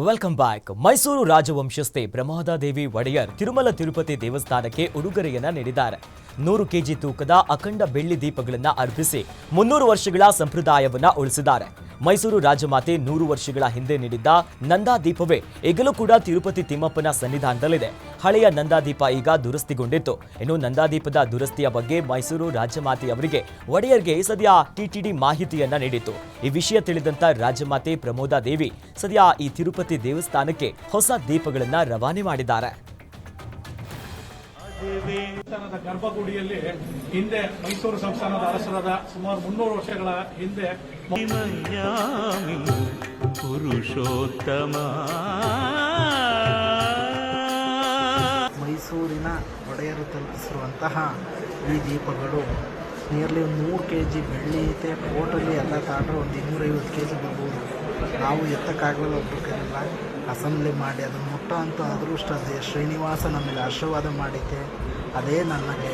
Welcome back. Mysuru ರಾಜವಂಶಸ್ಥೆ ಪ್ರಮೋದಾದೇವಿ ಒಡೆಯರ್ ತಿರುಮಲ ತಿರುಪತಿ ದೇವಸ್ಥಾನಕ್ಕೆ ಉಡುಗೊರೆಯನ್ನ ನೀಡಿದ್ದಾರೆ. 100 ಕೆಜಿ ತೂಕದ ಅಖಂಡ ಬೆಳ್ಳಿ ದೀಪಗಳನ್ನು ಅರ್ಪಿಸಿ 300 ವರ್ಷಗಳ ಸಂಪ್ರದಾಯವನ್ನ ಉಳಿಸಿದ್ದಾರೆ. ಮೈಸೂರು ರಾಜಮಾತೆ 100 ವರ್ಷಗಳ ಹಿಂದೆ ನೀಡಿದ್ದ ನಂದಾದೀಪವೇ ಈಗಲೂ ಕೂಡ ತಿರುಪತಿ ತಿಮ್ಮಪ್ಪನ ಸನ್ನಿಧಾನದಲ್ಲಿದೆ. ಹಳೆಯ ನಂದಾದೀಪ ಈಗ ದುರಸ್ತಿಗೊಂಡಿತ್ತು. ಇನ್ನು ನಂದಾದೀಪದ ದುರಸ್ತಿಯ ಬಗ್ಗೆ ಮೈಸೂರು ರಾಜಮಾತೆಯವರಿಗೆ ಒಡೆಯರ್ಗೆ ಸದ್ಯ ಟಿಟಿಡಿ ಮಾಹಿತಿಯನ್ನ ನೀಡಿತು. ಈ ವಿಷಯ ತಿಳಿದಂತ ರಾಜಮಾತೆ ಪ್ರಮೋದಾದೇವಿ ಸದ್ಯ ಈ ತಿರುಪತಿ ದೇವಸ್ಥಾನಕ್ಕೆ ಹೊಸ ದೀಪಗಳನ್ನ ರವಾನೆ ಮಾಡಿದ್ದಾರೆ. ದೇವಸ್ಥಾನದ ಗರ್ಭಗುಡಿಯಲ್ಲಿ ಹಿಂದೆ ಮೈಸೂರು ಸಂಸ್ಥಾನದ ಅರಸರಾದ ಸುಮಾರು 300 ವರ್ಷಗಳ ಹಿಂದೆ ಪುರುಷೋತ್ತಮ ಮೈಸೂರಿನ ಒಡೆಯರು ತಲುಪಿಸಿರುವಂತಹ ಈ ದೀಪಗಳು ನಿಯರ್ಲಿ 100 kg ಬೆಳ್ಳಿ ಐತೆ. ಟೋಟಲಿ ಎಲ್ಲ ತಗೊಂಡ್ರೆ ಒಂದು 250 kg ಬರ್ಬೋದು. ನಾವು ಎತ್ತಕ್ಕಾಗಲ್ಲ, ಒಬ್ಬರಿಗೆಲ್ಲ ಅಸೆಂಬ್ಲಿ ಮಾಡಿ ಅದನ್ನು ಮುಟ್ಟೋ ಅಂತ ಅದೃಷ್ಟ ಶ್ರೀನಿವಾಸ ನಮಗೆ ಆಶೀರ್ವಾದ ಮಾಡಿದ್ದೆ. ಅದೇ ನನಗೆ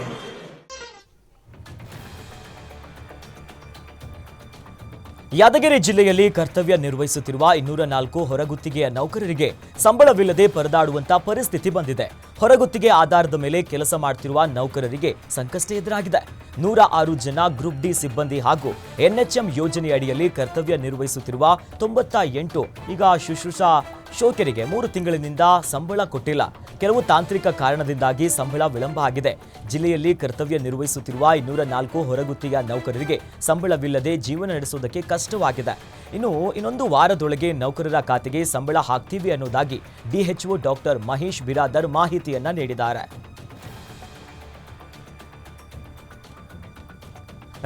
ಯಾದಗಿರಿ ಜಿಲ್ಲೆಯಲ್ಲಿ ಕರ್ತವ್ಯ ನಿರ್ವಹಿಸುತ್ತಿರುವ 204 ಹೊರಗುತ್ತಿಗೆಯ ನೌಕರರಿಗೆ ಸಂಬಳವಿಲ್ಲದೆ ಪರದಾಡುವಂತ ಪರಿಸ್ಥಿತಿ ಬಂದಿದೆ. ಹೊರಗುತ್ತಿಗೆ ಆಧಾರದ ಮೇಲೆ ಕೆಲಸ ಮಾಡುತ್ತಿರುವ ನೌಕರರಿಗೆ ಸಂಕಷ್ಟ ಎದುರಾಗಿದೆ. 106 ಜನ ಗ್ರೂಪ್ ಡಿ ಸಿಬ್ಬಂದಿ ಹಾಗೂ ಎನ್ಎಚ್ಎಂ ಯೋಜನೆಯಡಿಯಲ್ಲಿ ಕರ್ತವ್ಯ ನಿರ್ವಹಿಸುತ್ತಿರುವ 98 ಈಗ ಶುಶ್ರೂಷಾ ಶೋಕರಿಗೆ 3 ತಿಂಗಳಿನಿಂದ ಸಂಬಳ ಕೊಟ್ಟಿಲ್ಲ. ಕೆಲವು ತಾಂತ್ರಿಕ ಕಾರಣದಿಂದಾಗಿ ಸಂಬಳ ವಿಳಂಬ ಆಗಿದೆ. ಜಿಲ್ಲೆಯಲ್ಲಿ ಕರ್ತವ್ಯ ನಿರ್ವಹಿಸುತ್ತಿರುವ 204 ಹೊರಗುತ್ತಿಗೆಯ ನೌಕರರಿಗೆ ಸಂಬಳವಿಲ್ಲದೆ ಜೀವನ ನಡೆಸುವುದಕ್ಕೆ ಕಷ್ಟವಾಗಿದೆ. ಇನ್ನೊಂದು ವಾರದೊಳಗೆ ನೌಕರರ ಖಾತೆಗೆ ಸಂಬಳ ಹಾಕ್ತೀವಿ ಅನ್ನೋದಾಗಿ ಡಿಎಚ್ಒ ಡಾಕ್ಟರ್ ಮಹೇಶ್ ಬಿರಾದರ್ ಮಾಹಿತಿಯನ್ನ ನೀಡಿದ್ದಾರೆ.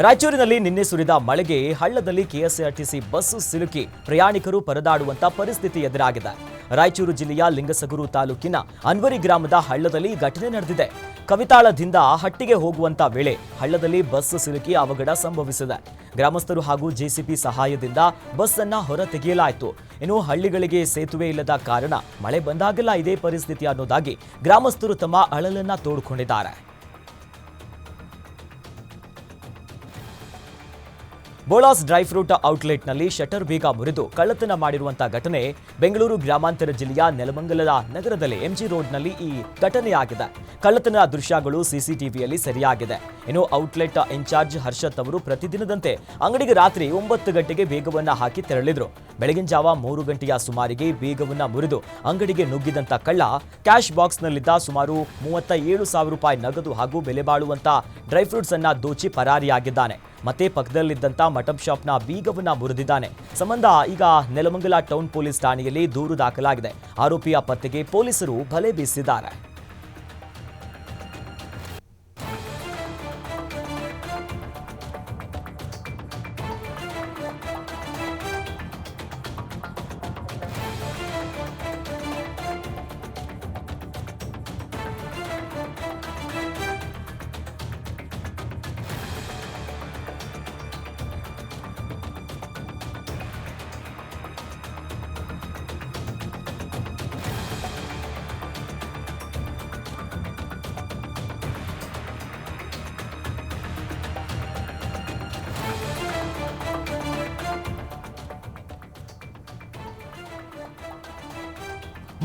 ರಾಯಚೂರಿನಲ್ಲಿ ನಿನ್ನೆ ಸುರಿದ ಮಳೆಗೆ ಹಳ್ಳದಲ್ಲಿ ಕೆಎಸ್ಆರ್ಟಿಸಿ ಬಸ್ಸು ಸಿಲುಕಿ ಪ್ರಯಾಣಿಕರು ಪರದಾಡುವಂತ ಪರಿಸ್ಥಿತಿ ಎದುರಾಗಿದೆ. ರಾಯಚೂರು ಜಿಲ್ಲೆಯ ಲಿಂಗಸಗೂರು ತಾಲೂಕಿನ ಅನ್ವರಿ ಗ್ರಾಮದ ಹಳ್ಳದಲ್ಲಿ ಘಟನೆ ನಡೆದಿದೆ. ಕವಿತಾಳದಿಂದ ಹಟ್ಟಿಗೆ ಹೋಗುವಂತ ವೇಳೆ ಹಳ್ಳದಲ್ಲಿ ಬಸ್ ಸಿಲುಕಿ ಅವಘಡ ಸಂಭವಿಸಿದೆ. ಗ್ರಾಮಸ್ಥರು ಹಾಗೂ ಜೆಸಿಬಿ ಸಹಾಯದಿಂದ ಬಸ್ ಅನ್ನ ಹೊರ ತೆಗೆಯಲಾಯಿತು. ಇನ್ನು ಹಳ್ಳಿಗಳಿಗೆ ಸೇತುವೆ ಇಲ್ಲದ ಕಾರಣ ಮಳೆ ಬಂದಾಗೆಲ್ಲ ಇದೇ ಪರಿಸ್ಥಿತಿ ಅನ್ನೋದಾಗಿ ಗ್ರಾಮಸ್ಥರು ತಮ್ಮ ಅಳಲನ್ನ ತೋಡಿಕೊಂಡಿದ್ದಾರೆ. ಬೋಳಾಸ್ ಡ್ರೈ ಫ್ರೂಟ್ ಔಟ್ಲೆಟ್ನಲ್ಲಿ ಶಟರ್ ಬೀಗ ಮುರಿದು ಕಳ್ಳತನ ಮಾಡಿರುವಂತಹ ಘಟನೆ ಬೆಂಗಳೂರು ಗ್ರಾಮಾಂತರ ಜಿಲ್ಲೆಯ ನೆಲಮಂಗಲ ನಗರದಲ್ಲಿ ಎಂಜಿ ರೋಡ್ನಲ್ಲಿ ಈ ಘಟನೆಯಾಗಿದೆ. ಕಳ್ಳತನ ದೃಶ್ಯಗಳು ಸಿಸಿಟಿವಿಯಲ್ಲಿ ಸೆರೆಯಾಗಿದೆ. ಇನ್ನು ಔಟ್ಲೆಟ್ ಇನ್ಚಾರ್ಜ್ ಹರ್ಷತ್ ಅವರು ಪ್ರತಿದಿನದಂತೆ ಅಂಗಡಿಗೆ ರಾತ್ರಿ 9 ಗಂಟೆಗೆ ಬೀಗವನ್ನ ಹಾಕಿ ತೆರಳಿದ್ರು. ಬೆಳಗಿನ ಜಾವ 3 ಗಂಟೆಯ ಸುಮಾರಿಗೆ ಬೀಗವನ್ನ ಮುರಿದು ಅಂಗಡಿಗೆ ನುಗ್ಗಿದಂತ ಕಳ್ಳ ಕ್ಯಾಶ್ ಬಾಕ್ಸ್ನಲ್ಲಿದ್ದ ಸುಮಾರು 37,000 ರೂಪಾಯಿ ನಗದು ಹಾಗೂ ಬೆಲೆ ಬಾಳುವಂತ ಡ್ರೈ ಫ್ರೂಟ್ಸ್ ಅನ್ನ ದೋಚಿ ಪರಾರಿಯಾಗಿದ್ದಾನೆ. ಮತ್ತೆ ಪಕ್ಕದಲ್ಲಿದ್ದಂತ ಮಟನ್ ಶಾಪ್ನ ಬೀಗವನ್ನ ಮುರಿದಿದ್ದಾನೆ. ಸಂಬಂಧ ಈಗ ನೆಲಮಂಗಲ ಟೌನ್ ಪೊಲೀಸ್ ಠಾಣೆಯಲ್ಲಿ ದೂರು ದಾಖಲಾಗಿದೆ. ಆರೋಪಿಯ ಪತ್ತೆಗೆ ಪೊಲೀಸರು ಬಲೆ ಬೀಸಿದ್ದಾರೆ.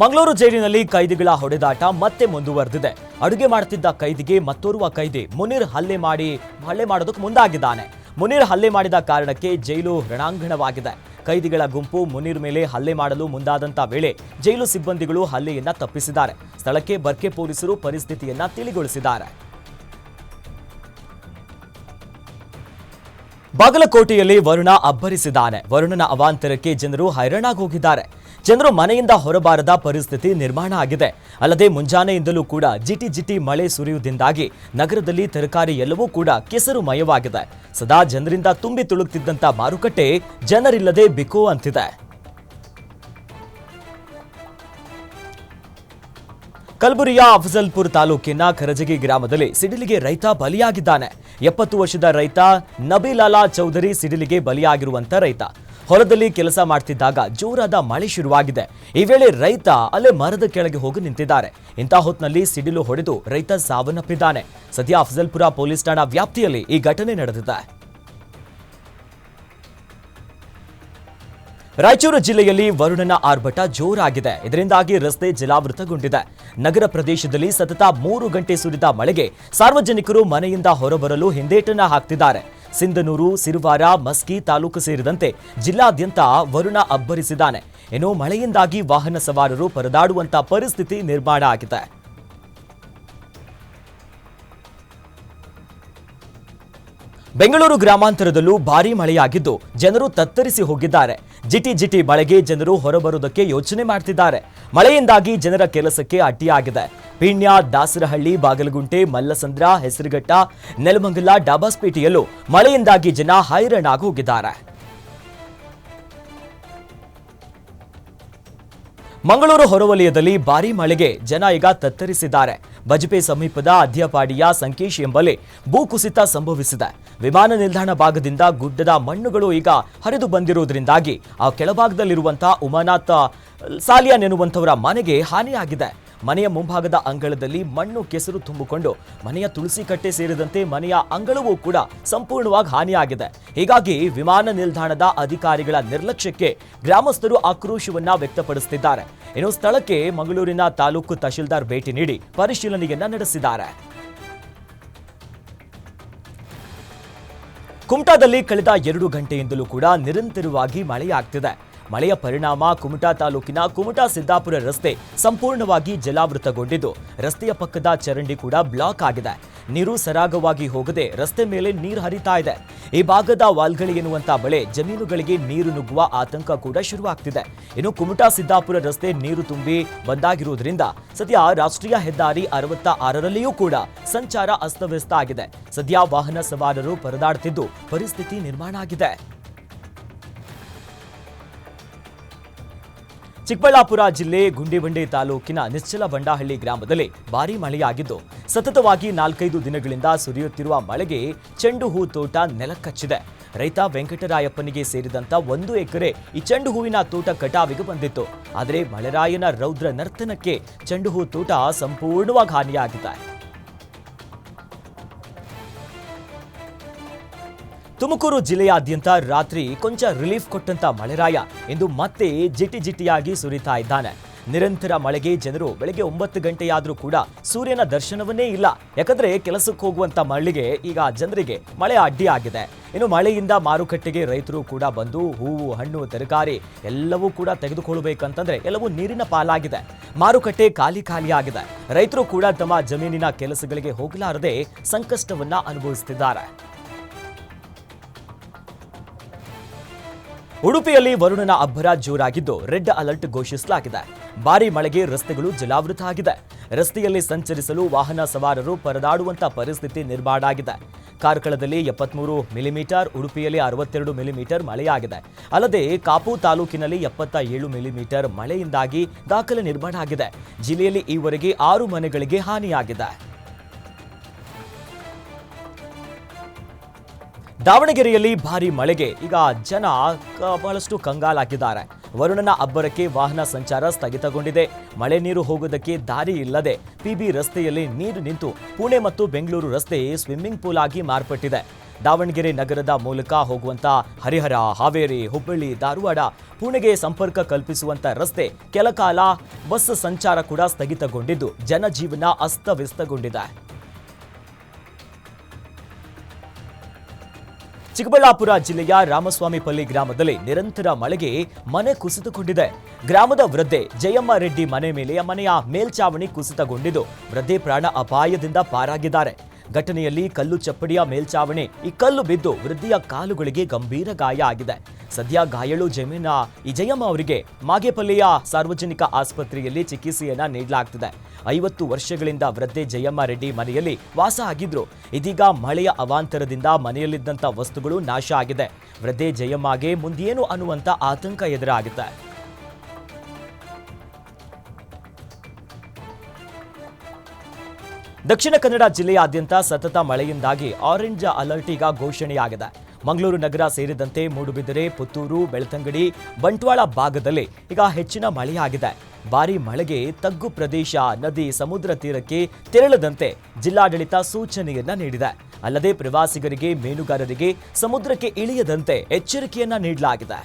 ಮಂಗಳೂರು ಜೈಲಿನಲ್ಲಿ ಕೈದಿಗಳ ಹೊಡೆದಾಟ ಮತ್ತೆ ಮುಂದುವರೆದಿದೆ. ಅಡುಗೆ ಮಾಡುತ್ತಿದ್ದ ಕೈದಿಗೆ ಮತ್ತೋರ್ವ ಕೈದಿ ಮುನೀರ್ ಹಲ್ಲೆ ಮಾಡೋದಕ್ಕೆ ಮುಂದಾಗಿದ್ದಾನೆ. ಮುನೀರ್ ಹಲ್ಲೆ ಮಾಡಿದ ಕಾರಣಕ್ಕೆ ಜೈಲು ರಣಾಂಗಣವಾಗಿದೆ. ಕೈದಿಗಳ ಗುಂಪು ಮುನೀರ್ ಮೇಲೆ ಹಲ್ಲೆ ಮಾಡಲು ಮುಂದಾದಂತ ವೇಳೆ ಜೈಲು ಸಿಬ್ಬಂದಿಗಳು ಹಲ್ಲೆಯನ್ನ ತಪ್ಪಿಸಿದ್ದಾರೆ. ಸ್ಥಳಕ್ಕೆ ಬರ್ಕೆ ಪೊಲೀಸರು ಪರಿಸ್ಥಿತಿಯನ್ನ ತಿಳಿಗೊಳಿಸಿದ್ದಾರೆ. ಬಾಗಲಕೋಟೆಯಲ್ಲಿ ವರುಣ ಅಬ್ಬರಿಸಿದ್ದಾನೆ. ವರುಣನ ಅವಾಂತರಕ್ಕೆ ಜನರು ಹೈರಾಣಾಗೋಗಿದ್ದಾರೆ. ಜನರು ಮನೆಯಿಂದ ಹೊರಬಾರದ ಪರಿಸ್ಥಿತಿ ನಿರ್ಮಾಣ ಆಗಿದೆ. ಅಲ್ಲದೆ ಮುಂಜಾನೆಯಿಂದಲೂ ಕೂಡ ಜಿಟಿ ಮಳೆ ಸುರಿಯುವುದರಿಂದಾಗಿ ನಗರದಲ್ಲಿ ತರಕಾರಿ ಎಲ್ಲವೂ ಕೂಡ ಕೆಸರುಮಯವಾಗಿದೆ. ಸದಾ ಜನರಿಂದ ತುಂಬಿ ತುಳುಕ್ತಿದ್ದಂತ ಮಾರುಕಟ್ಟೆ ಜನರಿಲ್ಲದೆ ಬಿಕೋ ಅಂತಿದೆ. ಕಲಬುರಗಿಯ ಅಫಜಲ್ಪುರ ತಾಲೂಕಿನ ಕರಜಗಿ ಗ್ರಾಮದಲ್ಲಿ ಸಿಡಿಲಿಗೆ ರೈತ ಬಲಿಯಾಗಿದ್ದಾನೆ. 70 ವರ್ಷದ ರೈತ ನಬೀಲಾಲಾ ಚೌಧರಿ ಸಿಡಿಲಿಗೆ ಬಲಿಯಾಗಿರುವಂತ ರೈತ. ಹೊಲದಲ್ಲಿ ಕೆಲಸ ಮಾಡ್ತಿದ್ದಾಗ ಜೋರಾದ ಮಳೆ ಶುರುವಾಗಿದೆ. ಈ ವೇಳೆ ರೈತ ಅಲ್ಲೇ ಮರದ ಕೆಳಗೆ ಹೋಗಿ ನಿಂತಿದ್ದಾರೆ. ಇಂಥ ಹೊತ್ತಿನಲ್ಲಿ ಸಿಡಿಲು ಹೊಡೆದು ರೈತ ಸಾವನ್ನಪ್ಪಿದ್ದಾನೆ. ಸದ್ಯ ಅಫಜಲ್ಪುರ ಪೊಲೀಸ್ ಠಾಣಾ ವ್ಯಾಪ್ತಿಯಲ್ಲಿ ಈ ಘಟನೆ ನಡೆದಿದೆ. ರಾಯಚೂರು ಜಿಲ್ಲೆಯಲ್ಲಿ ವರುಣನ ಆರ್ಭಟ ಜೋರಾಗಿದೆ. ಇದರಿಂದಾಗಿ ರಸ್ತೆ ಜಲಾವೃತಗೊಂಡಿದೆ. ನಗರ ಪ್ರದೇಶದಲ್ಲಿ ಸತತ 3 ಗಂಟೆ ಸುರಿದ ಮಳೆಗೆ ಸಾರ್ವಜನಿಕರು ಮನೆಯಿಂದ ಹೊರಬರಲು ಹಿಂದೇಟನ್ನ ಹಾಕ್ತಿದ್ದಾರೆ. ಸಿಂಧನೂರು, ಸಿರುವಾರ, ಮಸ್ಕಿ ತಾಲೂಕು ಸೇರಿದಂತೆ ಜಿಲ್ಲಾದ್ಯಂತ ವರುಣ ಅಬ್ಬರಿಸಿದ್ದಾನೆ. ಇನ್ನು ಮಳೆಯಿಂದಾಗಿ ವಾಹನ ಸವಾರರು ಪರದಾಡುವಂತ ಪರಿಸ್ಥಿತಿ ನಿರ್ಮಾಣ ಆಗಿದೆ. ಬೆಂಗಳೂರು ಗ್ರಾಮಾಂತರದಲ್ಲೂ ಭಾರೀ ಮಳೆಯಾಗಿದ್ದು ಜನರು ತತ್ತರಿಸಿ ಹೋಗಿದ್ದಾರೆ. ಜಿಟಿ ಮಳೆಗೆ ಜನರು ಹೊರಬರುವುದಕ್ಕೆ ಯೋಚನೆ ಮಾಡ್ತಿದ್ದಾರೆ. ಮಳೆಯಿಂದಾಗಿ ಜನರ ಕೆಲಸಕ್ಕೆ ಅಡ್ಡಿಯಾಗಿದೆ. ಪೀಣ್ಯ, ದಾಸರಹಳ್ಳಿ, ಬಾಗಲಗುಂಟೆ, ಮಲ್ಲಸಂದ್ರ, ಹೆಸರುಘಟ್ಟ, ನೆಲಮಂಗಲ, ಡಾಬಾಸ್ಪೇಟೆಯಲ್ಲೂ ಮಳೆಯಿಂದಾಗಿ ಜನ ಹೈರಾಣಾಗಿ ಹೋಗಿದ್ದಾರೆ. ಮಂಗಳೂರು ಹೊರವಲಯದಲ್ಲಿ ಭಾರೀ ಮಳೆಗೆ ಜನ ಈಗ ತತ್ತರಿಸಿದ್ದಾರೆ. ಬಜಪೆ ಸಮೀಪದ ಅಧ್ಯಪಾಡಿಯ ಸಂಕೇಶ್ ಎಂಬಲ್ಲಿ ಭೂಕುಸಿತ ಸಂಭವಿಸಿದೆ. ವಿಮಾನ ನಿಲ್ದಾಣ ಭಾಗದಿಂದ ಗುಡ್ಡದ ಮಣ್ಣುಗಳು ಈಗ ಹರಿದು ಬಂದಿರುವುದರಿಂದಾಗಿ ಆ ಕೆಳಭಾಗದಲ್ಲಿರುವಂತಹ ಉಮಾನಾಥ್ ಸಾಲಿಯಾನ್ ಎನ್ನುವಂಥವರ ಮನೆಗೆ ಹಾನಿಯಾಗಿದೆ. ಮನೆಯ ಮುಂಭಾಗದ ಅಂಗಳದಲ್ಲಿ ಮಣ್ಣು ಕೆಸರು ತುಂಬಿಕೊಂಡು ಮನೆಯ ತುಳಸಿ ಕಟ್ಟೆ ಸೇರಿದಂತೆ ಮನೆಯ ಅಂಗಳವೂ ಕೂಡ ಸಂಪೂರ್ಣವಾಗಿ ಹಾನಿಯಾಗಿದೆ. ಹೀಗಾಗಿ ವಿಮಾನ ನಿಲ್ದಾಣದ ಅಧಿಕಾರಿಗಳ ನಿರ್ಲಕ್ಷ್ಯಕ್ಕೆ ಗ್ರಾಮಸ್ಥರು ಆಕ್ರೋಶವನ್ನ ವ್ಯಕ್ತಪಡಿಸುತ್ತಿದ್ದಾರೆ. ಇನ್ನು ಸ್ಥಳಕ್ಕೆ ಮಂಗಳೂರಿನ ತಾಲೂಕು ತಹಶೀಲ್ದಾರ್ ಭೇಟಿ ನೀಡಿ ಪರಿಶೀಲನೆಯನ್ನ ನಡೆಸಿದ್ದಾರೆ. ಕುಮಟಾದಲ್ಲಿ ಕಳೆದ 2 ಗಂಟೆಯಿಂದಲೂ ಕೂಡ ನಿರಂತರವಾಗಿ ಮಳೆಯಾಗ್ತಿದೆ. ಮಳೆಯ ಪರಿಣಾಮ ಕುಮಟಾ ತಾಲೂಕಿನ ಕುಮಟಾ ಸಿದ್ದಾಪುರ ರಸ್ತೆ ಸಂಪೂರ್ಣವಾಗಿ ಜಲಾವೃತಗೊಂಡಿದ್ದು ರಸ್ತೆಯ ಪಕ್ಕದ ಚರಂಡಿ ಕೂಡ ಬ್ಲಾಕ್ ಆಗಿದೆ. ನೀರು ಸರಾಗವಾಗಿ ಹೋಗದೆ ರಸ್ತೆ ಮೇಲೆ ನೀರು ಹರಿತಾ ಇದೆ. ಈ ಭಾಗದ ವಾಲ್ಗಳಿ ಎನ್ನುವಂತ ಬಳೆ ಜಮೀನುಗಳಿಗೆ ನೀರು ನುಗ್ಗುವ ಆತಂಕ ಕೂಡ ಶುರುವಾಗ್ತಿದೆ. ಇನ್ನು ಕುಮಟಾ ಸಿದ್ದಾಪುರ ರಸ್ತೆ ನೀರು ತುಂಬಿ ಬಂದಾಗಿರುವುದರಿಂದ ಸದ್ಯ ರಾಷ್ಟ್ರೀಯ ಹೆದ್ದಾರಿ 66ರಲ್ಲಿಯೂ ಕೂಡ ಸಂಚಾರ ಅಸ್ತವ್ಯಸ್ತ ಆಗಿದೆ. ಸದ್ಯ ವಾಹನ ಸವಾರರು ಪರದಾಡುತ್ತಿದ್ದು ಪರಿಸ್ಥಿತಿ ನಿರ್ಮಾಣ ಆಗಿದೆ. ಚಿಕ್ಕಬಳ್ಳಾಪುರ ಜಿಲ್ಲೆ ಗುಂಡಿಬಂಡೆ ತಾಲೂಕಿನ ನಿಶ್ಚಲ ಬಂಡಹಳ್ಳಿ ಗ್ರಾಮದಲ್ಲಿ ಭಾರೀ ಮಳೆಯಾಗಿದ್ದು ಸತತವಾಗಿ 4-5 ದಿನಗಳಿಂದ ಸುರಿಯುತ್ತಿರುವ ಮಳೆಗೆ ಚೆಂಡು ಹೂ ತೋಟ ನೆಲಕಚ್ಚಿದೆ. ರೈತ ವೆಂಕಟರಾಯಪ್ಪನಿಗೆ ಸೇರಿದಂತ 1 ಎಕರೆ ಈ ಚೆಂಡು ಹೂವಿನ ತೋಟ ಕಟಾವಿಗೆ ಬಂದಿತ್ತು. ಆದರೆ ಮಳೆರಾಯನ ರೌದ್ರ ನರ್ತನಕ್ಕೆ ಚೆಂಡು ಹೂ ತೋಟ ಸಂಪೂರ್ಣವಾಗಿ ಹಾನಿಯಾಗಿದೆ. ತುಮಕೂರು ಜಿಲ್ಲೆಯಾದ್ಯಂತ ರಾತ್ರಿ ಕೊಂಚ ರಿಲೀಫ್ ಕೊಟ್ಟಂತ ಮಳೆರಾಯ ಇಂದು ಮತ್ತೆ ಜಿಟಿಯಾಗಿ ಸುರಿತಾ ಇದ್ದಾನೆ. ನಿರಂತರ ಮಳೆಗೆ ಜನರು ಬೆಳಗ್ಗೆ 9 ಗಂಟೆಯಾದರೂ ಕೂಡ ಸೂರ್ಯನ ದರ್ಶನವನ್ನೇ ಇಲ್ಲ. ಯಾಕಂದ್ರೆ ಕೆಲಸಕ್ಕೆ ಹೋಗುವಂತ ಮಳೆಗೆ ಈಗ ಜನರಿಗೆ ಮಳೆ ಅಡ್ಡಿಯಾಗಿದೆ. ಇನ್ನು ಮಳೆಯಿಂದ ಮಾರುಕಟ್ಟೆಗೆ ರೈತರು ಕೂಡ ಬಂದು ಹೂವು, ಹಣ್ಣು, ತರಕಾರಿ ಎಲ್ಲವೂ ಕೂಡ ತೆಗೆದುಕೊಳ್ಳಬೇಕಂತಂದ್ರೆ ಎಲ್ಲವೂ ನೀರಿನ ಪಾಲಾಗಿದೆ. ಮಾರುಕಟ್ಟೆ ಖಾಲಿಯಾಗಿದೆ. ರೈತರು ಕೂಡ ತಮ್ಮ ಜಮೀನಿನ ಕೆಲಸಗಳಿಗೆ ಹೋಗಲಾರದೆ ಸಂಕಷ್ಟವನ್ನ ಅನುಭವಿಸುತ್ತಿದ್ದಾರೆ. ಉಡುಪಿಯಲ್ಲಿ ವರುಣನ ಅಬ್ಬರ ಜೋರಾಗಿದ್ದು ರೆಡ್ ಅಲರ್ಟ್ ಘೋಷಿಸಲಾಗಿದೆ. ಭಾರೀ ಮಳೆಗೆ ರಸ್ತೆಗಳು ಜಲಾವೃತ ಆಗಿದೆ. ರಸ್ತೆಯಲ್ಲಿ ಸಂಚರಿಸಲು ವಾಹನ ಸವಾರರು ಪರದಾಡುವಂತ ಪರಿಸ್ಥಿತಿ ನಿರ್ಮಾಣ ಆಗಿದೆ. ಕಾರ್ಕಳದಲ್ಲಿ 73 ಮಿಲಿಮೀಟರ್, ಉಡುಪಿಯಲ್ಲಿ 62 ಮಿಲಿಮೀಟರ್ ಮಳೆಯಾಗಿದೆ. ಅಲ್ಲದೆ ಕಾಪು ತಾಲೂಕಿನಲ್ಲಿ 77 ಮಿಲಿಮೀಟರ್ ಮಳೆಯಿಂದಾಗಿ ದಾಖಲೆ ನಿರ್ಮಾಣ ಆಗಿದೆ. ಜಿಲ್ಲೆಯಲ್ಲಿ ಈವರೆಗೆ 6 ಮನೆಗಳಿಗೆ ಹಾನಿಯಾಗಿದೆ. ದಾವಣಗೆರೆಯಲ್ಲಿ ಭಾರೀ ಮಳೆಗೆ ಈಗ ಜನ ಬಹಳಷ್ಟು ಕಂಗಾಲಾಗಿದ್ದಾರೆ. ವರುಣನ ಅಬ್ಬರಕ್ಕೆ ವಾಹನ ಸಂಚಾರ ಸ್ಥಗಿತಗೊಂಡಿದೆ. ಮಳೆ ನೀರು ಹೋಗೋದಕ್ಕೆ ದಾರಿ ಇಲ್ಲದೆ ಪಿಬಿ ರಸ್ತೆಯಲ್ಲಿ ನೀರು ನಿಂತು ಪುಣೆ ಮತ್ತು ಬೆಂಗಳೂರು ರಸ್ತೆ ಸ್ವಿಮ್ಮಿಂಗ್ ಪೂಲ್ ಆಗಿ ಮಾರ್ಪಟ್ಟಿದೆ. ದಾವಣಗೆರೆ ನಗರದ ಮೂಲಕ ಹೋಗುವಂತ ಹರಿಹರ, ಹಾವೇರಿ, ಹುಬ್ಬಳ್ಳಿ, ಧಾರವಾಡ, ಪುಣೆಗೆ ಸಂಪರ್ಕ ಕಲ್ಪಿಸುವಂತ ರಸ್ತೆ ಕೆಲಕಾಲ ಬಸ್ ಸಂಚಾರ ಕೂಡ ಸ್ಥಗಿತಗೊಂಡಿದ್ದು ಜನಜೀವನ ಅಸ್ತವ್ಯಸ್ತಗೊಂಡಿದೆ. ಚಿಕ್ಕಬಳ್ಳಾಪುರ ಜಿಲ್ಲೆಯ ರಾಮಸ್ವಾಮಿಪಲ್ಲಿ ಗ್ರಾಮದಲ್ಲಿ ನಿರಂತರ ಮಳೆಗೆ ಮನೆ ಕುಸಿತಗೊಂಡಿದೆ. ಗ್ರಾಮದ ವೃದ್ಧೆ ಜಯಮ್ಮ ರೆಡ್ಡಿ ಮನೆ ಮೇಲೆ ಮನೆಯ ಮೇಲ್ಚಾವಣಿ ಕುಸಿತಗೊಂಡಿದ್ದು ವೃದ್ಧೆ ಪ್ರಾಣ ಅಪಾಯದಿಂದ ಪಾರಾಗಿದ್ದಾರೆ. ಘಟನೆಯಲ್ಲಿ ಕಲ್ಲು ಚಪ್ಪಡಿಯ ಮೇಲ್ಚಾವಣಿ ಈ ಕಲ್ಲು ಬಿದ್ದು ವೃದ್ಧಿಯ ಕಾಲುಗಳಿಗೆ ಗಂಭೀರ ಗಾಯ ಆಗಿದೆ. ಸದ್ಯ ಗಾಯಾಳು ಜಯಮ್ಮ ಅವರಿಗೆ ಮಾಗೇಪಲ್ಲಿಯ ಸಾರ್ವಜನಿಕ ಆಸ್ಪತ್ರೆಯಲ್ಲಿ ಚಿಕಿತ್ಸೆಯನ್ನ ನೀಡಲಾಗ್ತಿದೆ. 50 ವರ್ಷಗಳಿಂದ ವೃದ್ಧೆ ಜಯಮ್ಮ ರೆಡ್ಡಿ ಮನೆಯಲ್ಲಿ ವಾಸ ಆಗಿದ್ರು. ಇದೀಗ ಮಳೆಯ ಅವಾಂತರದಿಂದ ಮನೆಯಲ್ಲಿದ್ದಂಥ ವಸ್ತುಗಳು ನಾಶ ಆಗಿದೆ. ವೃದ್ಧೆ ಜಯಮ್ಮಗೆ ಮುಂದೇನು ಅನ್ನುವಂಥ ಆತಂಕ ಎದುರಾಗಿದೆ. ದಕ್ಷಿಣ ಕನ್ನಡ ಜಿಲ್ಲೆಯಾದ್ಯಂತ ಸತತ ಮಳೆಯಿಂದಾಗಿ ಆರೆಂಜ್ ಅಲರ್ಟ್ ಈಗ ಘೋಷಣೆಯಾಗಿದೆ. ಮಂಗಳೂರು ನಗರ ಸೇರಿದಂತೆ ಮೂಡುಬಿದಿರೆ, ಪುತ್ತೂರು, ಬೆಳ್ತಂಗಡಿ, ಬಂಟ್ವಾಳ ಭಾಗದಲ್ಲಿ ಈಗ ಹೆಚ್ಚಿನ ಮಳೆಯಾಗಿದೆ. ಭಾರೀ ಮಳೆಗೆ ತಗ್ಗು ಪ್ರದೇಶ, ನದಿ, ಸಮುದ್ರ ತೀರಕ್ಕೆ ತೆರಳದಂತೆ ಜಿಲ್ಲಾಡಳಿತ ಸೂಚನೆಯನ್ನ ನೀಡಿದೆ. ಅಲ್ಲದೆ ಪ್ರವಾಸಿಗರಿಗೆ, ಮೀನುಗಾರರಿಗೆ ಸಮುದ್ರಕ್ಕೆ ಇಳಿಯದಂತೆ ಎಚ್ಚರಿಕೆಯನ್ನ ನೀಡಲಾಗಿದೆ.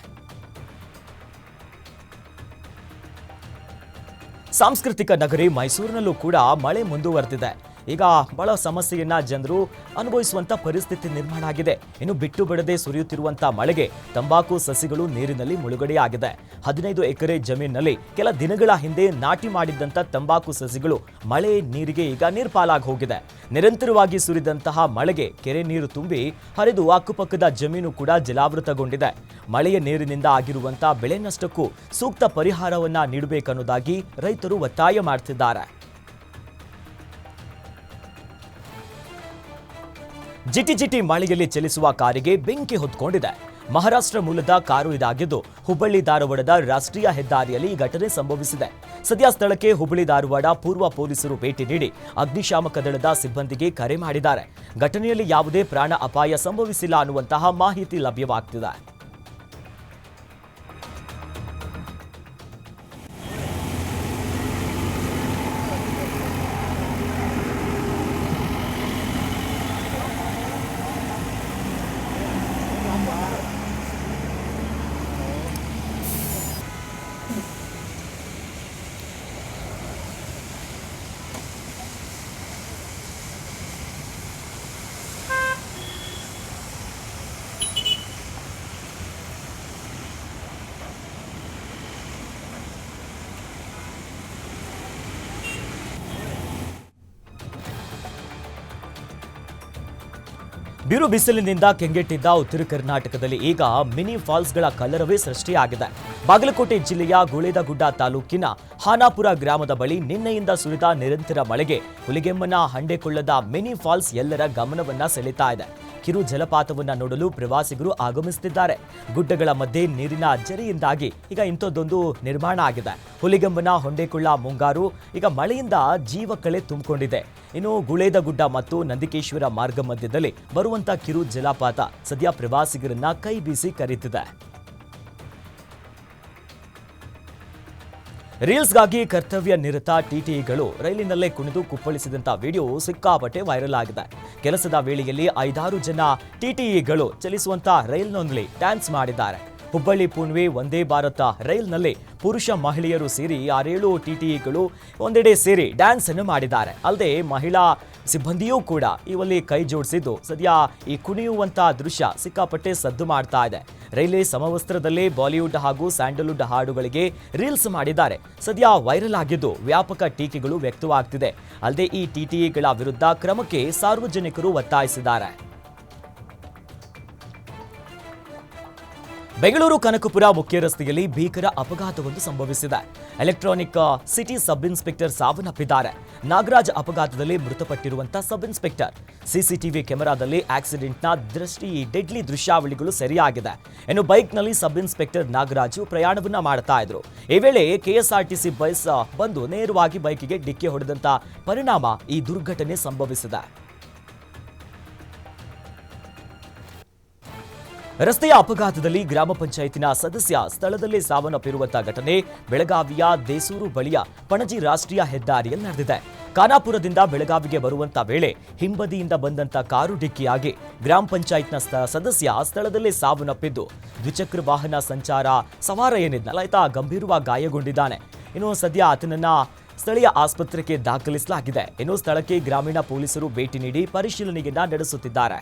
ಸಾಂಸ್ಕೃತಿಕ ನಗರಿ ಮೈಸೂರಿನಲ್ಲೂ ಕೂಡ ಮಳೆ ಮುಂದುವರೆದಿದೆ. ಈಗ ಬಹಳ ಸಮಸ್ಯೆಯನ್ನ ಜನರು ಅನುಭವಿಸುವಂತ ಪರಿಸ್ಥಿತಿ ನಿರ್ಮಾಣ ಆಗಿದೆ. ಇನ್ನು ಬಿಟ್ಟು ಬಿಡದೆ ಸುರಿಯುತ್ತಿರುವಂತ ಮಳೆಗೆ ತಂಬಾಕು ಸಸಿಗಳು ನೀರಿನಲ್ಲಿ ಮುಳುಗಡೆಯಾಗಿದೆ. 15 ಎಕರೆ ಜಮೀನಿನಲ್ಲಿ ಕೆಲ ದಿನಗಳ ಹಿಂದೆ ನಾಟಿ ಮಾಡಿದ್ದಂಥ ತಂಬಾಕು ಸಸಿಗಳು ಮಳೆ ನೀರಿಗೆ ಈಗ ನೀರ್ಪಾಲಾಗಿ ಹೋಗಿದೆ. ನಿರಂತರವಾಗಿ ಸುರಿದಂತಹ ಮಳೆಗೆ ಕೆರೆ ನೀರು ತುಂಬಿ ಹರಿದು ಅಕ್ಕಪಕ್ಕದ ಜಮೀನು ಕೂಡ ಜಲಾವೃತಗೊಂಡಿದೆ. ಮಳೆಯ ನೀರಿನಿಂದ ಆಗಿರುವಂತಹ ಬೆಳೆ ನಷ್ಟಕ್ಕೂ ಸೂಕ್ತ ಪರಿಹಾರವನ್ನ ನೀಡಬೇಕನ್ನೋದಾಗಿ ರೈತರು ಒತ್ತಾಯ ಮಾಡ್ತಿದ್ದಾರೆ. ಜಿಟಿ ಮಳೆಯಲ್ಲಿ ಚಲಿಸುವ ಕಾರಿಗೆ ಬೆಂಕಿ ಹೊತ್ಕೊಂಡಿದೆ. ಮಹಾರಾಷ್ಟ್ರ ಮೂಲದ ಕಾರು ಇದಾಗಿದ್ದು ಹುಬ್ಬಳ್ಳಿ ಧಾರವಾಡದ ರಾಷ್ಟ್ರೀಯ ಹೆದ್ದಾರಿಯಲ್ಲಿ ಈ ಘಟನೆ ಸಂಭವಿಸಿದೆ. ಸದ್ಯ ಸ್ಥಳಕ್ಕೆ ಹುಬ್ಬಳ್ಳಿ ಧಾರವಾಡ ಪೂರ್ವ ಪೊಲೀಸರು ಭೇಟಿ ನೀಡಿ ಅಗ್ನಿಶಾಮಕ ದಳದ ಸಿಬ್ಬಂದಿಗೆ ಕರೆ ಮಾಡಿದ್ದಾರೆ. ಘಟನೆಯಲ್ಲಿ ಯಾವುದೇ ಪ್ರಾಣ ಅಪಾಯ ಸಂಭವಿಸಿಲ್ಲ ಅನ್ನುವಂತಹ ಮಾಹಿತಿ ಲಭ್ಯವಾಗ್ತಿದೆ. ಬಿರು ಬಿಸಿಲಿನಿಂದ ಕೆಂಗೆಟ್ಟಿದ್ದ ಉತ್ತರ ಕರ್ನಾಟಕದಲ್ಲಿ ಈಗ ಮಿನಿ ಫಾಲ್ಸ್ಗಳ ಕಲರವೇ ಸೃಷ್ಟಿಯಾಗಿದೆ. ಬಾಗಲಕೋಟೆ ಜಿಲ್ಲೆಯ ಗುಳೇದಗುಡ್ಡ ತಾಲೂಕಿನ ಹಾನಾಪುರ ಗ್ರಾಮದ ಬಳಿ ನಿನ್ನೆಯಿಂದ ಸುರಿದ ನಿರಂತರ ಮಳೆಗೆ ಹುಲಿಗೆಮ್ಮನ ಹಂಡೆಕೊಳ್ಳದ ಮಿನಿ ಫಾಲ್ಸ್ ಎಲ್ಲರ ಗಮನವನ್ನ ಸೆಳೀತಾ ಇದೆ. ಕಿರು ಜಲಪಾತವನ್ನ ನೋಡಲು ಪ್ರವಾಸಿಗರು ಆಗಮಿಸುತ್ತಿದ್ದಾರೆ. ಗುಡ್ಡಗಳ ಮಧ್ಯೆ ನೀರಿನ ಅಜ್ಜರಿಯಿಂದಾಗಿ ಈಗ ಇಂಥದ್ದೊಂದು ನಿರ್ಮಾಣ ಆಗಿದೆ. ಹುಲಿಗೆಮ್ಮನ ಹೊಂಡೆಕೊಳ್ಳ ಮುಂಗಾರು ಈಗ ಮಳೆಯಿಂದ ಜೀವ ಕಳೆ ತುಂಬಿಕೊಂಡಿದೆ. ಇನ್ನು ಗುಳೇದಗುಡ್ಡ ಮತ್ತು ನಂದಿಕೇಶ್ವರ ಮಾರ್ಗ ಮಧ್ಯದಲ್ಲಿ ಬರುವಂತ ಕಿರು ಜಲಪಾತ ಸದ್ಯ ಪ್ರವಾಸಿಗರನ್ನ ಕೈ ಬೀಸಿ ಕರೀತಿದೆ. ರೀಲ್ಸ್ಗಾಗಿ ಕರ್ತವ್ಯ ನಿರತ ಟಿಟಿಇಗಳು ರೈಲಿನಲ್ಲೇ ಕುಣಿದು ಕುಪ್ಪಳಿಸಿದಂತ ವಿಡಿಯೋ ಸಿಕ್ಕಾಪಟ್ಟೆ ವೈರಲ್ ಆಗಿದೆ. ಕೆಲಸದ ವೇಳೆಯಲ್ಲಿ 5-6 ಜನ ಟಿಟಿಇಗಳು ಚಲಿಸುವಂತ ರೈಲ್ನಲ್ಲಿ ಡ್ಯಾನ್ಸ್ ಮಾಡಿದ್ದಾರೆ. ಹುಬ್ಬಳ್ಳಿ ಪುಣೆ ವಂದೇ ಭಾರತ ರೈಲ್ನಲ್ಲಿ ಪುರುಷ ಮಹಿಳೆಯರು ಸೇರಿ 6-7 ಟಿಟಿಇಗಳು ಒಂದೆಡೆ ಸೇರಿ ಡ್ಯಾನ್ಸ್ ಅನ್ನು ಮಾಡಿದ್ದಾರೆ. ಅಲ್ಲದೆ ಮಹಿಳಾ ಸಿಬ್ಬಂದಿಯೂ ಕೂಡ ಇವಲ್ಲಿ ಕೈ ಜೋಡಿಸಿದ್ದು ಸದ್ಯ ಈ ಕುಣಿಯುವಂತ ದೃಶ್ಯ ಸಿಕ್ಕಾಪಟ್ಟೆ ಸದ್ದು ಮಾಡ್ತಾ ಇದೆ. ರೈಲ್ವೆ ಸಮವಸ್ತ್ರದಲ್ಲೇ ಬಾಲಿವುಡ್ ಹಾಗೂ ಸ್ಯಾಂಡಲ್ವುಡ್ ಹಾಡುಗಳಿಗೆ ರೀಲ್ಸ್ ಮಾಡಿದ್ದಾರೆ. ಸದ್ಯ ವೈರಲ್ ಆಗಿದ್ದು ವ್ಯಾಪಕ ಟೀಕೆಗಳು ವ್ಯಕ್ತವಾಗ್ತಿದೆ. ಅಲ್ಲದೆ ಈ ಟಿಟಿಇಗಳ ವಿರುದ್ಧ ಕ್ರಮಕ್ಕೆ ಸಾರ್ವಜನಿಕರು ಒತ್ತಾಯಿಸಿದ್ದಾರೆ. ಬೆಂಗಳೂರು ಕನಕಪುರ ಮುಖ್ಯ ರಸ್ತೆಯಲ್ಲಿ ಭೀಕರ ಅಪಘಾತವೊಂದು ಸಂಭವಿಸಿದೆ. ಎಲೆಕ್ಟ್ರಾನಿಕ್ ಸಿಟಿ ಸಬ್ ಇನ್ಸ್ಪೆಕ್ಟರ್ ಸಾವನ್ನಪ್ಪಿದ್ದಾರೆ. ನಾಗರಾಜ್ ಅಪಘಾತದಲ್ಲಿ ಮೃತಪಟ್ಟಿರುವಂತಹ ಸಬ್ ಇನ್ಸ್ಪೆಕ್ಟರ್. ಸಿಸಿಟಿವಿ ಕ್ಯಾಮೆರಾದಲ್ಲಿ ಆಕ್ಸಿಡೆಂಟ್ನ ಡೆಡ್ಲಿ ದೃಶ್ಯಾವಳಿಗಳು ಸೆರೆಯಾಗಿದೆ. ಇನ್ನು ಬೈಕ್ನಲ್ಲಿ ಸಬ್ ಇನ್ಸ್ಪೆಕ್ಟರ್ ನಾಗರಾಜು ಪ್ರಯಾಣವನ್ನ ಮಾಡ್ತಾ ಇದ್ರು. ಈ ವೇಳೆ ಕೆಎಸ್ಆರ್ಟಿಸಿ ಬಸ್ ಬಂದು ನೇರವಾಗಿ ಬೈಕಿಗೆ ಡಿಕ್ಕಿ ಹೊಡೆದಂತ ಪರಿಣಾಮ ಈ ದುರ್ಘಟನೆ ಸಂಭವಿಸಿದೆ. ರಸ್ತೆಯ ಅಪಘಾತದಲ್ಲಿ ಗ್ರಾಮ ಪಂಚಾಯತಿನ ಸದಸ್ಯ ಸ್ಥಳದಲ್ಲೇ ಸಾವನ್ನಪ್ಪಿರುವಂತಹ ಘಟನೆ ಬೆಳಗಾವಿಯ ದೇಸೂರು ಬಳಿಯ ಪಣಜಿ ರಾಷ್ಟ್ರೀಯ ಹೆದ್ದಾರಿಯಲ್ಲಿ ನಡೆದಿದೆ. ಖಾನಾಪುರದಿಂದ ಬೆಳಗಾವಿಗೆ ಬರುವಂತ ವೇಳೆ ಹಿಂಬದಿಯಿಂದ ಬಂದಂತ ಕಾರು ಡಿಕ್ಕಿಯಾಗಿ ಗ್ರಾಮ ಪಂಚಾಯತ್ನ ಸದಸ್ಯ ಸ್ಥಳದಲ್ಲೇ ಸಾವನ್ನಪ್ಪಿದ್ದು, ದ್ವಿಚಕ್ರ ವಾಹನ ಸಂಚಾರ ಸವಾರ ಏನಿದ್ನಲ್ಲ ಆತ ಗಂಭೀರವಾಗಿ ಗಾಯಗೊಂಡಿದ್ದಾನೆ. ಇನ್ನು ಸದ್ಯ ಆತನನ್ನ ಸ್ಥಳೀಯ ಆಸ್ಪತ್ರೆಗೆ ದಾಖಲಿಸಲಾಗಿದೆ. ಇನ್ನು ಸ್ಥಳಕ್ಕೆ ಗ್ರಾಮೀಣ ಪೊಲೀಸರು ಭೇಟಿ ನೀಡಿ ಪರಿಶೀಲನೆಯನ್ನ ನಡೆಸುತ್ತಿದ್ದಾರೆ.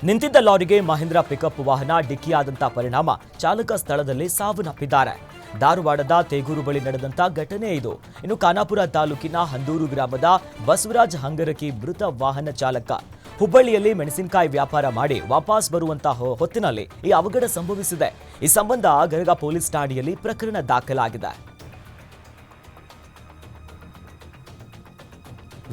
ನಿಂತಿದ್ದ ಲಾರಿಗೆ ಮಹೇಂದ್ರ ಪಿಕಪ್ ವಾಹನ ಡಿಕ್ಕಿಯಾದಂಥ ಪರಿಣಾಮ ಚಾಲಕ ಸ್ಥಳದಲ್ಲಿ ಸಾವನ್ನಪ್ಪಿದ್ದಾರೆ. ಧಾರವಾಡದ ತೇಗೂರು ಬಳಿ ನಡೆದಂಥ ಘಟನೆ ಇದು. ಇನ್ನು ಖಾನಾಪುರ ತಾಲೂಕಿನ ಹಂದೂರು ಗ್ರಾಮದ ಬಸವರಾಜ್ ಹಂಗರಕಿ ಮೃತ ವಾಹನ ಚಾಲಕ. ಹುಬ್ಬಳ್ಳಿಯಲ್ಲಿ ಮೆಣಸಿನಕಾಯಿ ವ್ಯಾಪಾರ ಮಾಡಿ ವಾಪಸ್ ಬರುವಂತಹ ಹೊತ್ತಿನಲ್ಲಿ ಈ ಅವಘಡ ಸಂಭವಿಸಿದೆ. ಈ ಸಂಬಂಧ ಗರಗ ಪೊಲೀಸ್ ಠಾಣೆಯಲ್ಲಿ ಪ್ರಕರಣ ದಾಖಲಾಗಿದೆ.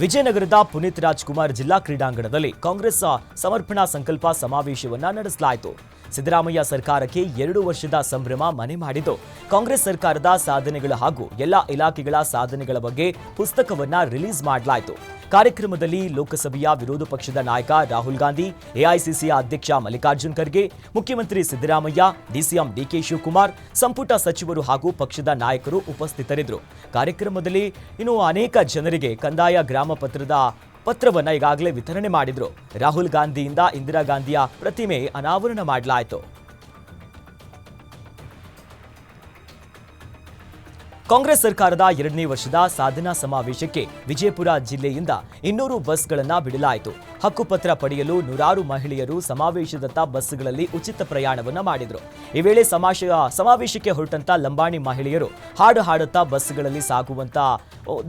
ವಿಜಯನಗರದ ಪುನೀತ್ ರಾಜ್ಕುಮಾರ್ ಜಿಲ್ಲಾ ಕ್ರೀಡಾಂಗಣದಲ್ಲಿ ಕಾಂಗ್ರೆಸ್ ಸಮರ್ಪಣಾ ಸಂಕಲ್ಪ ಸಮಾವೇಶವನ್ನ ನಡೆಸಲಾಯಿತು. ಸಿದ್ದರಾಮಯ್ಯ ಸರ್ಕಾರಕ್ಕೆ 2 ವರ್ಷದ ಸಂಭ್ರಮ ಮನೆ ಮಾಡಿದ್ದು, ಕಾಂಗ್ರೆಸ್ ಸರ್ಕಾರದ ಸಾಧನೆಗಳು ಹಾಗೂ ಎಲ್ಲ ಇಲಾಖೆಗಳ ಸಾಧನೆಗಳ ಬಗ್ಗೆ ಪುಸ್ತಕವನ್ನ ರಿಲೀಸ್ ಮಾಡಲಾಯಿತು. ಕಾರ್ಯಕ್ರಮದಲ್ಲಿ ಲೋಕಸಭೆಯ ವಿರೋಧ ಪಕ್ಷದ ನಾಯಕ ರಾಹುಲ್ ಗಾಂಧಿ, ಎಐಸಿಸಿ ಅಧ್ಯಕ್ಷ ಮಲ್ಲಿಕಾರ್ಜುನ್ ಖರ್ಗೆ, ಮುಖ್ಯಮಂತ್ರಿ ಸಿದ್ದರಾಮಯ್ಯ, ಡಿಸಿಎಂ ಡಿಕೆ ಶಿವಕುಮಾರ್, ಸಂಪುಟ ಸಚಿವರು ಹಾಗೂ ಪಕ್ಷದ ನಾಯಕರು ಉಪಸ್ಥಿತರಿದ್ದರು. ಕಾರ್ಯಕ್ರಮದಲ್ಲಿ ಇನ್ನು ಅನೇಕ ಜನರಿಗೆ ಕಂದಾಯ ಗ್ರಾಮ ಪತ್ರವನ್ನ ಈಗಾಗಲೇ ವಿತರಣೆ ಮಾಡಿದ್ರು. ರಾಹುಲ್ ಗಾಂಧಿಯಿಂದ ಇಂದಿರಾ ಗಾಂಧಿಯ ಪ್ರತಿಮೆ ಅನಾವರಣ ಮಾಡಲಾಯಿತು. ಕಾಂಗ್ರೆಸ್ ಸರ್ಕಾರದ 2ನೇ ವರ್ಷದ ಸಾಧನಾ ಸಮಾವೇಶಕ್ಕೆ ವಿಜಯಪುರ ಜಿಲ್ಲೆಯಿಂದ 200 ಬಸ್ಗಳನ್ನು ಬಿಡಲಾಯಿತು. ಹಕ್ಕುಪತ್ರ ಪಡೆಯಲು ನೂರಾರು ಮಹಿಳೆಯರು ಸಮಾವೇಶದತ್ತ ಬಸ್ಗಳಲ್ಲಿ ಉಚಿತ ಪ್ರಯಾಣವನ್ನು ಮಾಡಿದರು. ಈ ವೇಳೆ ಸಮಾವೇಶಕ್ಕೆ ಹೊರಟಂತ ಲಂಬಾಣಿ ಮಹಿಳೆಯರು ಹಾಡು ಹಾಡುತ್ತಾ ಬಸ್ಗಳಲ್ಲಿ ಸಾಗುವಂತ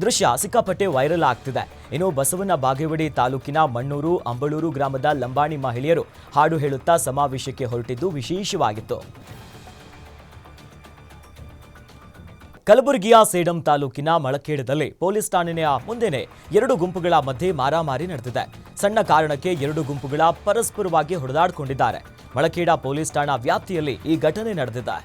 ದೃಶ್ಯ ಸಿಕ್ಕಾಪಟ್ಟೆ ವೈರಲ್ ಆಗ್ತಿದೆ. ಇನ್ನು ಬಸವನ ಬಾಗೇವಾಡಿ ತಾಲೂಕಿನ ಮಣ್ಣೂರು ಅಂಬಳೂರು ಗ್ರಾಮದ ಲಂಬಾಣಿ ಮಹಿಳೆಯರು ಹಾಡು ಹೇಳುತ್ತಾ ಸಮಾವೇಶಕ್ಕೆ ಹೊರಟಿದ್ದು ವಿಶೇಷವಾಗಿತ್ತು. ಕಲಬುರಗಿಯ ಸೇಡಂ ತಾಲೂಕಿನ ಮಳಖೇಡದಲ್ಲಿ ಪೊಲೀಸ್ ಠಾಣೆಯ ಮುಂದೆನೆ 2 ಗುಂಪುಗಳ ಮಧ್ಯೆ ಮಾರಾಮಾರಿ ನಡೆದಿದೆ. ಸಣ್ಣ ಕಾರಣಕ್ಕೆ 2 ಗುಂಪುಗಳ ಪರಸ್ಪರವಾಗಿ ಹೊಡೆದಾಡಿಕೊಂಡಿದ್ದಾರೆ. ಮಳಖೇಡ ಪೊಲೀಸ್ ಠಾಣಾ ವ್ಯಾಪ್ತಿಯಲ್ಲಿ ಈ ಘಟನೆ ನಡೆದಿದೆ.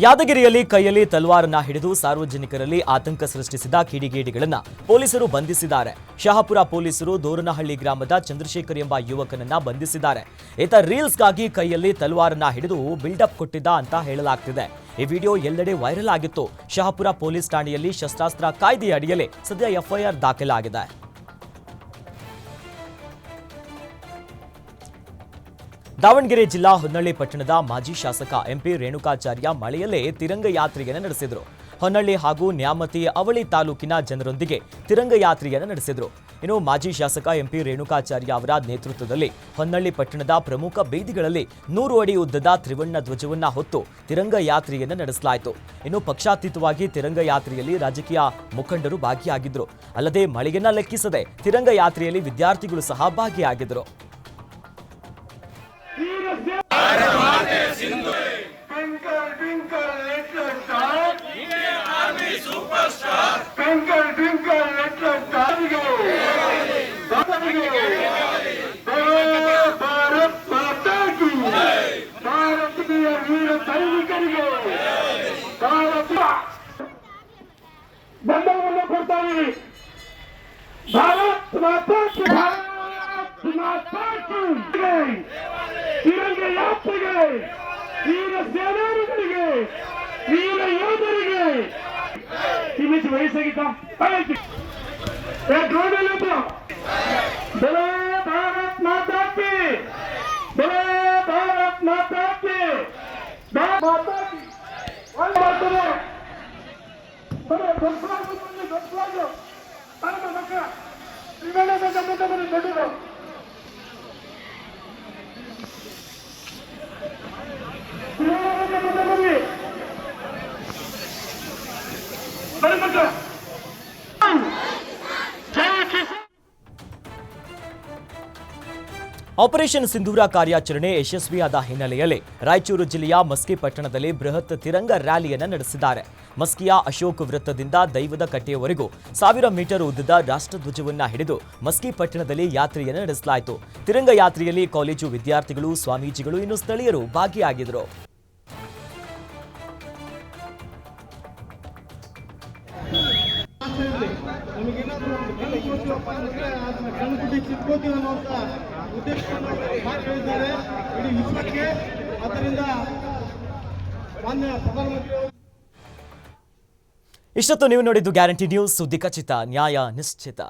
ಯಾದಗಿರಿಯಲ್ಲಿ ಕೈಯಲ್ಲಿ ತಲವಾರನ್ನ ಹಿಡಿದು ಸಾರ್ವಜನಿಕರಲ್ಲಿ ಆತಂಕ ಸೃಷ್ಟಿಸಿದ ಕಿಡಿಗೇಡಿಗಳನ್ನು ಪೊಲೀಸರು ಬಂಧಿಸಿದ್ದಾರೆ. ಶಹಾಪುರ ಪೊಲೀಸರು ದೋರನಹಳ್ಳಿ ಗ್ರಾಮದ ಚಂದ್ರಶೇಖರ್ ಎಂಬ ಯುವಕನನ್ನ ಬಂಧಿಸಿದ್ದಾರೆ. ಈತ ರೀಲ್ಸ್ಗಾಗಿ ಕೈಯಲ್ಲಿ ತಲವಾರನ್ನ ಹಿಡಿದು ಬಿಲ್ಡಪ್ ಕೊಟ್ಟಿದ್ದ ಅಂತ ಹೇಳಲಾಗ್ತಿದೆ. ಈ ವಿಡಿಯೋ ಎಲ್ಲೆಡೆ ವೈರಲ್ ಆಗಿತ್ತು. ಶಹಾಪುರ ಪೊಲೀಸ್ ಠಾಣೆಯಲ್ಲಿ ಶಸ್ತ್ರಾಸ್ತ್ರ ಕಾಯ್ದೆ ಅಡಿಯಲ್ಲಿ ಸದ್ಯ ಎಫ್ಐಆರ್ ದಾಖಲಾಗಿದೆ. ದಾವಣಗೆರೆ ಜಿಲ್ಲಾ ಹೊನ್ನಳ್ಳಿ ಪಟ್ಟಣದ ಮಾಜಿ ಶಾಸಕ ಎಂಪಿ ರೇಣುಕಾಚಾರ್ಯ ಮಳೆಯಲ್ಲೇ ತಿರಂಗ ಯಾತ್ರೆಯನ್ನು ನಡೆಸಿದರು. ಹೊನ್ನಳ್ಳಿ ಹಾಗೂ ನ್ಯಾಮತಿ ಅವಳಿ ತಾಲೂಕಿನ ಜನರೊಂದಿಗೆ ತಿರಂಗ ಯಾತ್ರೆಯನ್ನು ನಡೆಸಿದರು. ಇನ್ನು ಮಾಜಿ ಶಾಸಕ ಎಂಪಿ ರೇಣುಕಾಚಾರ್ಯ ಅವರ ನೇತೃತ್ವದಲ್ಲಿ ಹೊನ್ನಳ್ಳಿ ಪಟ್ಟಣದ ಪ್ರಮುಖ ಬೀದಿಗಳಲ್ಲಿ 100 ಅಡಿ ಉದ್ದದ ತ್ರಿವರ್ಣ ಧ್ವಜವನ್ನ ಹೊತ್ತು ತಿರಂಗ ಯಾತ್ರೆಯನ್ನು ನಡೆಸಲಾಯಿತು. ಇನ್ನು ಪಕ್ಷಾತೀತವಾಗಿ ತಿರಂಗ ಯಾತ್ರೆಯಲ್ಲಿ ರಾಜಕೀಯ ಮುಖಂಡರು ಭಾಗಿಯಾಗಿದ್ದರು. ಅಲ್ಲದೆ ಮಳೆಯನ್ನ ಲೆಕ್ಕಿಸದೆ ತಿರಂಗ ಯಾತ್ರೆಯಲ್ಲಿ ವಿದ್ಯಾರ್ಥಿಗಳು ಸಹ ಭಾಗಿಯಾಗಿದ್ದರು. ಬಂಧವನ್ನು ಕೊಡ್ತಾ ಇದೀವಿ. ಭಾರತ್ ಮಾತಾ ತಿರಂಗ ಯಾತ್ರೆಗೆ, ವೀರ ಸೇನಾನಿಗಳಿಗೆ, ವೀರ ಯೋಧರಿಗೆ ಕಿಮಿತಿ ವಯಸ್ಸಾಗಿದ್ದ ಬೆಲೆ ಭಾರತ್ ಮಾತಾ ಕಿ, ಬೆಲೆ ಭಾರತ್ ಮಾತಾ ಕಿ, ಮಾತಾ ಕಿ ಮಾಡ್ತಾರೆ. ಬರೀ ದೊಡ್ಡಲಾಗು ಮಕ್ಕಳ ದೊಡ್ಡದು ಆಪರೇಷನ್ ಸಿಂಧೂರ ಕಾರ್ಯಾಚರಣೆ ಯಶಸ್ವಿಯಾದ ಹಿನ್ನೆಲೆಯಲ್ಲಿ ರಾಯಚೂರು ಜಿಲ್ಲೆಯ ಮಸ್ಕಿ ಪಟ್ಟಣದಲ್ಲಿ ಬೃಹತ್ ತಿರಂಗ ರ್ಯಾಲಿಯನ್ನು ನಡೆಸಿದ್ದಾರೆ. ಮಸ್ಕಿಯ ಅಶೋಕ್ ವೃತ್ತದಿಂದ ದೈವದ ಕಟ್ಟೆಯವರೆಗೂ 1000 ಮೀಟರ್ ಉದ್ದದ ರಾಷ್ಟ್ರಧ್ವಜವನ್ನ ಹಿಡಿದು ಮಸ್ಕಿ ಪಟ್ಟಣದಲ್ಲಿ ಯಾತ್ರೆಯನ್ನು ನಡೆಸಲಾಯಿತು. ತಿರಂಗ ಯಾತ್ರೆಯಲ್ಲಿ ಕಾಲೇಜು ವಿದ್ಯಾರ್ಥಿಗಳು, ಸ್ವಾಮೀಜಿಗಳು, ಇನ್ನು ಸ್ಥಳೀಯರು ಭಾಗಿಯಾಗಿದ್ದರು. ಇಷ್ಟೊತ್ತು ನೀವು ನೋಡಿದ್ದು ಗ್ಯಾರಂಟಿ ನ್ಯೂಸ್, ಸುದ್ದಿ ಖಚಿತ, ನ್ಯಾಯ ನಿಶ್ಚಿತ.